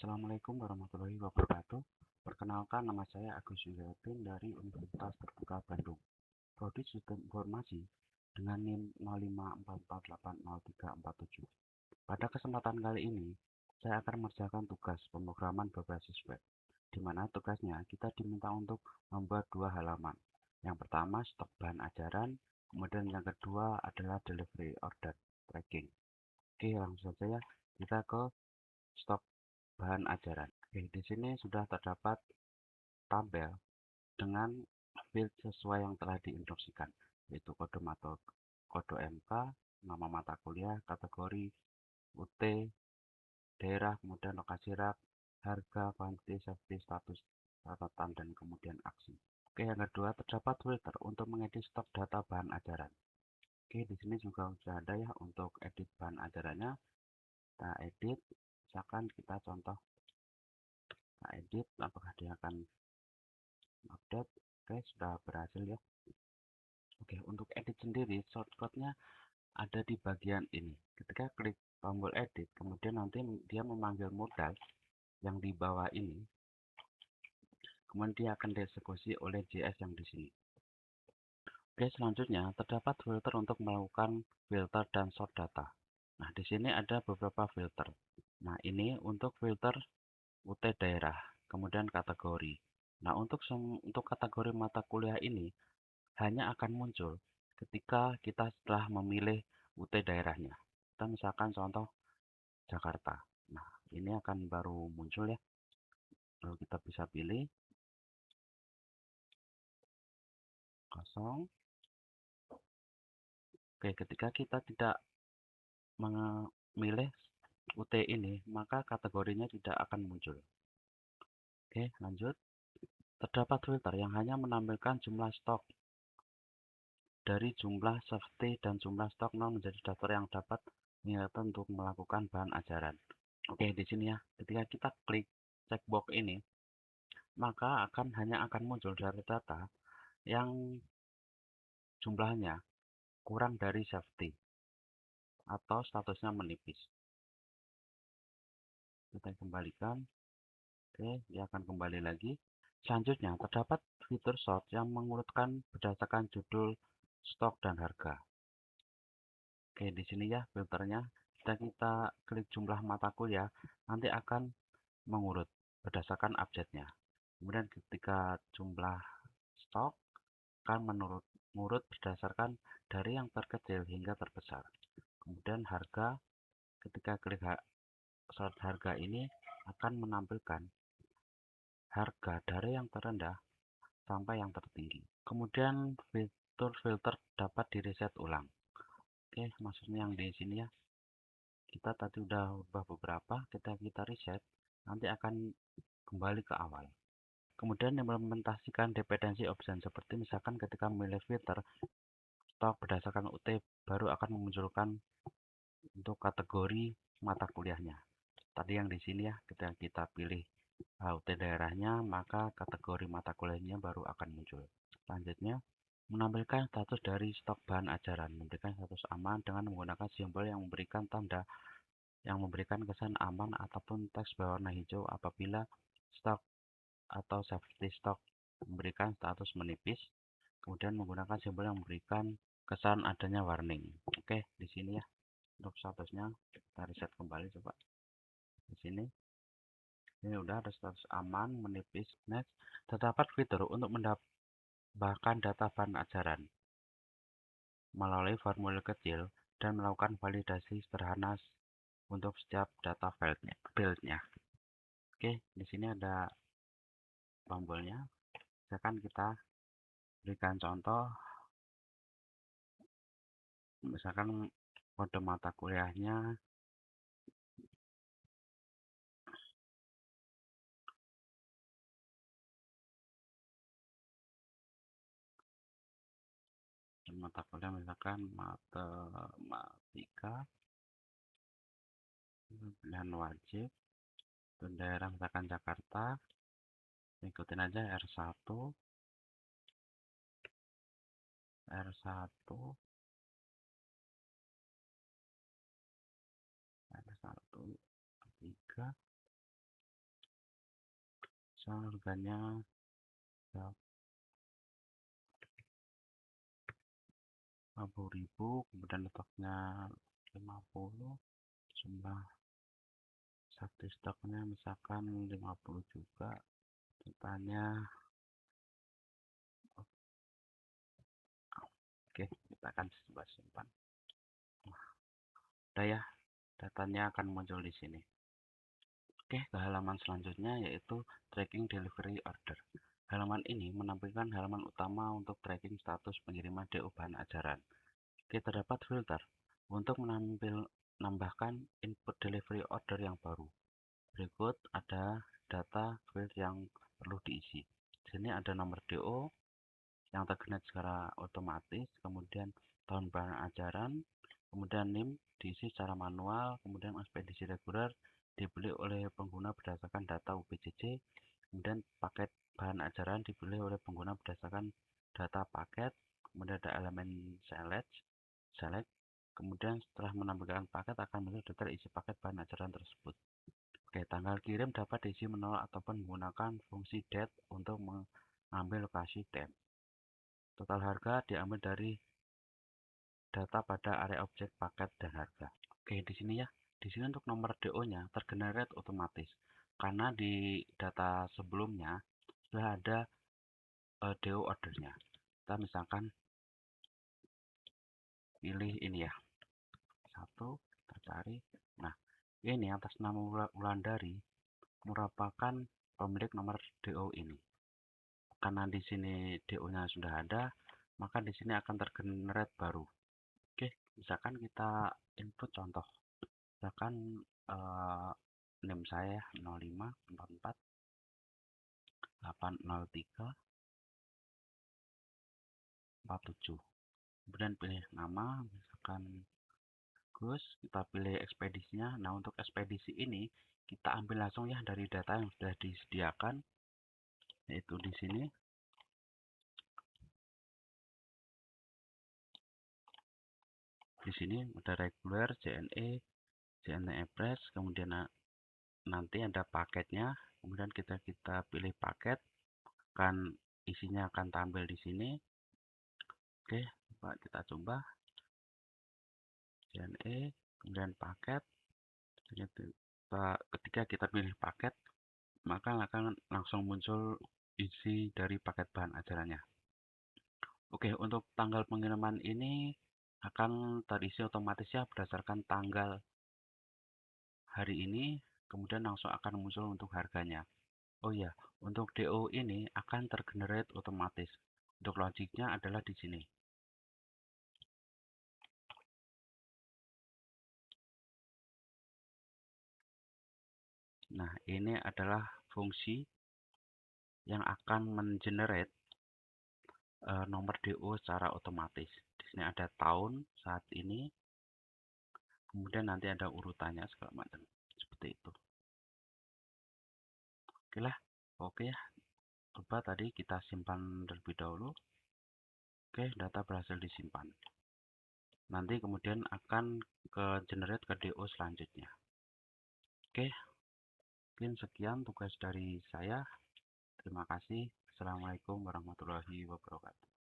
Assalamualaikum warahmatullahi wabarakatuh. Perkenalkan, nama saya Agus Yudin dari Universitas Terbuka Bandung. Prodi Sistem Informasi dengan NIM 0544803447. Pada kesempatan kali ini, saya akan mengerjakan tugas pemrograman berbasis web, di mana tugasnya kita diminta untuk membuat dua halaman. Yang pertama, stok bahan ajaran, kemudian yang kedua adalah delivery order tracking. Oke, langsung saja ya, kita ke stok bahan ajaran. Oke, di sini sudah terdapat tabel dengan field sesuai yang telah diinstruksikan, yaitu kode MK, nama mata kuliah, kategori, UT, daerah, kemudian lokasi rak, harga, quantity, safety, status, catatan, dan kemudian aksi. Oke, yang kedua terdapat filter untuk mengedit stok data bahan ajaran. Oke, di sini juga sudah ada ya untuk edit bahan ajarannya. Kita edit, misalkan kita contoh edit, apakah dia akan update. Oke, sudah berhasil ya. Oke, untuk edit sendiri shortcutnya ada di bagian ini. Ketika klik tombol edit, kemudian nanti dia memanggil modal yang di bawah ini, kemudian dia akan dieksekusi oleh JS yang di sini. Oke, selanjutnya terdapat filter untuk melakukan filter dan sort data. Nah, di sini ada beberapa filter. Nah, ini untuk filter UT daerah, kemudian kategori. Nah, untuk kategori mata kuliah ini hanya akan muncul ketika kita setelah memilih UT daerahnya. Kita misalkan contoh Jakarta. Nah, ini akan baru muncul ya. Lalu kita bisa pilih kosong. Oke, ketika kita tidak memilih UT ini, maka kategorinya tidak akan muncul. Oke, lanjut. Terdapat filter yang hanya menampilkan jumlah stok dari jumlah safety dan jumlah stok non menjadi daftar yang dapat digunakan untuk melakukan bahan ajaran. Oke, di sini ya, ketika kita klik checkbox ini, maka hanya akan muncul dari data yang jumlahnya kurang dari safety atau statusnya menipis. Kita kembalikan. Oke, dia akan kembali lagi. Selanjutnya, terdapat fitur sort yang mengurutkan berdasarkan judul, stok, dan harga. Oke, di sini ya filternya. Jika kita klik jumlah mata kuliah, nanti akan mengurut berdasarkan abjadnya. Kemudian ketika jumlah stok akan mengurut berdasarkan dari yang terkecil hingga terbesar. Kemudian harga, ketika klik sort harga ini akan menampilkan harga dari yang terendah sampai yang tertinggi. Kemudian fitur filter dapat direset ulang. Oke, maksudnya yang di sini ya. Kita tadi udah ubah beberapa, kita reset, nanti akan kembali ke awal. Kemudian implementasikan dependensi option seperti misalkan ketika memilih filter stok berdasarkan UT baru akan memunculkan untuk kategori mata kuliahnya. Tadi yang di sini ya, ketika kita pilih UT daerahnya, maka kategori mata kuliahnya baru akan muncul. Selanjutnya, menampilkan status dari stok bahan ajaran, memberikan status aman dengan menggunakan simbol yang memberikan tanda yang memberikan kesan aman ataupun teks berwarna hijau apabila stok atau safety stock memberikan status menipis, kemudian menggunakan simbol yang memberikan kesan adanya warning. Oke, di sini ya untuk statusnya kita reset kembali coba. Di sini ini udah ada status aman, menipis. Next, terdapat fitur untuk menambahkan data bahan ajaran melalui formulir kecil dan melakukan validasi sederhana untuk setiap data fieldnya. Oke, di sini ada tombolnya. Misalkan kita berikan contoh, misalkan kode mata kuliahnya misalkan matematika pilihan wajib dan daerah misalkan Jakarta, ikutin aja R1 R1 R1 3. misal harganya ya, 50.000, kemudian stoknya 50, jumlah sakti stoknya misalkan 50 juga, totalnya oke, kita akan coba simpan. Udah ya, datanya akan muncul di sini. Oke, ke halaman selanjutnya yaitu tracking delivery order. Halaman ini menampilkan halaman utama untuk tracking status pengiriman DO bahan ajaran. Oke, terdapat filter untuk menambahkan input delivery order yang baru. Berikut ada data field yang perlu diisi. Di sini ada nomor DO yang terconnect secara otomatis, kemudian tahun bahan ajaran, kemudian NIM diisi secara manual, kemudian ekspedisi reguler dibeli oleh pengguna berdasarkan data UPJJ, kemudian paket bahan ajaran dibeli oleh pengguna berdasarkan data paket, kemudian ada elemen select, kemudian setelah menampilkan paket akan muncul detail isi paket bahan ajaran tersebut. Oke, tanggal kirim dapat diisi menolak ataupun menggunakan fungsi date untuk mengambil lokasi temp. Total harga diambil dari data pada area objek paket dan harga. Oke, di sini ya. Di sini untuk nomor DO-nya tergenerate otomatis. Karena di data sebelumnya sudah ada DO ordernya. Kita misalkan pilih ini ya. Satu, kita cari. Nah, ini atas nama Wulandari merupakan pemilik nomor DO ini. Karena di sini DO-nya sudah ada, maka di sini akan tergenerate baru. Oke, misalkan kita input contoh, misalkan NIM saya 0544 803 47. Kemudian pilih nama, misalkan Gus, kita pilih ekspedisinya. Nah, untuk ekspedisi ini kita ambil langsung ya dari data yang sudah disediakan, yaitu di sini. Di sini ada reguler, JNE Express, kemudian nanti ada paketnya, kemudian kita pilih paket, kan isinya akan tampil di sini. Oke, kita coba JNE, kemudian paket. Ketika kita pilih paket, maka akan langsung muncul isi dari paket bahan ajarannya. Oke, untuk tanggal pengiriman ini akan terisi otomatis ya berdasarkan tanggal hari ini, kemudian langsung akan muncul untuk harganya. Oh iya, untuk DO ini akan tergenerate otomatis. Untuk logiknya adalah di sini. Nah, ini adalah fungsi yang akan mengenerate nomor DO secara otomatis. Di sini ada tahun saat ini, kemudian nanti ada urutannya segala macam. Seperti itu. Oke lah, oke ya. Coba tadi kita simpan terlebih dahulu. Oke, data berhasil disimpan. Nanti kemudian akan generate ke DO selanjutnya. Oke, mungkin sekian tugas dari saya. Terima kasih. Assalamualaikum warahmatullahi wabarakatuh.